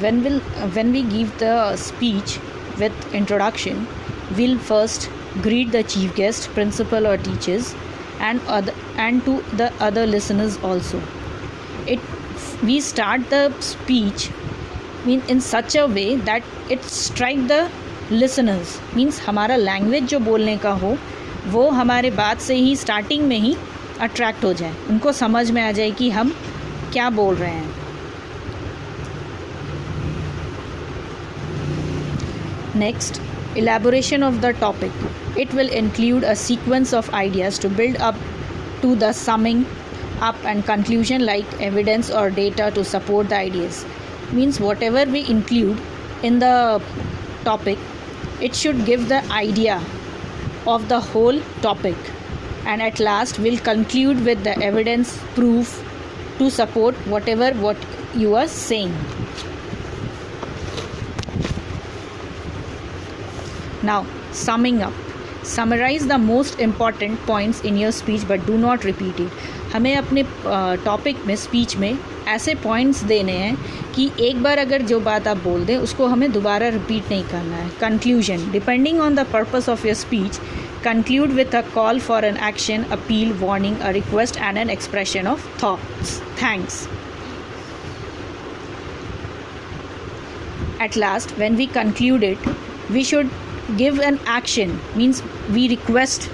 when we give the speech with introduction, we'll first greet the chief guest, principal or teachers, and to the other listeners also. It we start the speech in such a way that it strike the listeners, means हमारा language जो बोलने का हो वो हमारे बात से ही starting में ही अट्रैक्ट हो जाए, उनको समझ में आ जाए कि हम क्या बोल रहे हैं. Next, elaboration of the topic. It will include a sequence of ideas to build up to the summing up and conclusion, like evidence or data to support the ideas. Means whatever we include in the topic, it should give the idea of the whole topic, and at last we'll conclude with the evidence, proof to support what you are saying. Now, summing up. Summarize the most important points in your speech but do not repeat it. हमें अपने topic में, speech में ऐसे points देने हैं कि एक बार अगर जो बात आप बोल दें उसको हमें दोबारा रिपीट नहीं करना है. Conclusion. Depending on the purpose of your speech, conclude with a call for an action, appeal, warning, a request and an expression of thoughts. Thanks. At last, when we conclude it, we should give an action, means we request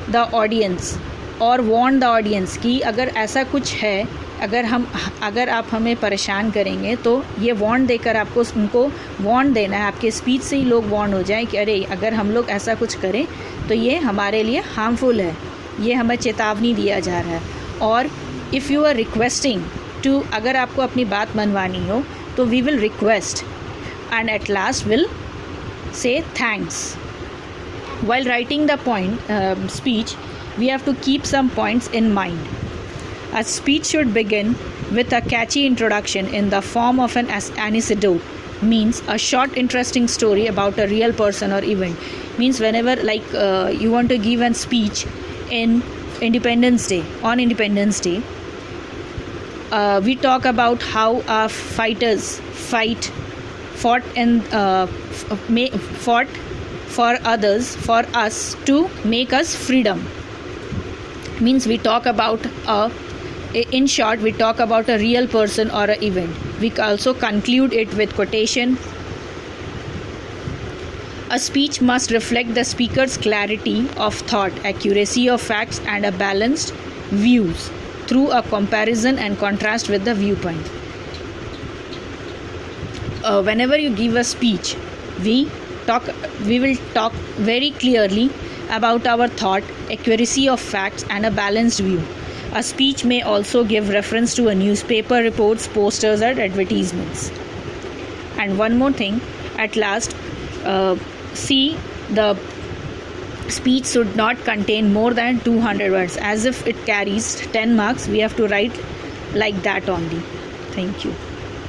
the audience or warn the audience कि अगर ऐसा कुछ है, अगर आप हमें परेशान करेंगे तो ये वार्न देकर आपको उनको वार्न देना है. आपके स्पीच से ही लोग वार्न हो जाएं कि अरे अगर हम लोग ऐसा कुछ करें तो ये हमारे लिए हार्मफुल है, ये हमें चेतावनी दिया जा रहा है. और if you are requesting to, अगर आपको अपनी बात मनवानी हो तो we will request and at last will say thanks. While writing the speech, we have to keep some points in mind. A speech should begin with a catchy introduction in the form of an anecdote, means a short interesting story about a real person or event. Means whenever you want to give a speech in Independence Day, on Independence Day, we talk about how our fighters fought for others, for us, to make us freedom. Means we talk about in short, we talk about a real person or an event. We also conclude it with quotation. A speech must reflect the speaker's clarity of thought, accuracy of facts and a balanced views through a comparison and contrast with the viewpoint. Whenever you give a speech, we will talk very clearly about our thought, accuracy of facts and a balanced view. A speech may also give reference to a newspaper reports, posters or advertisements. And one more thing, at last, see, the speech should not contain more than 200 words. As if it carries 10 marks, we have to write like that only. Thank you.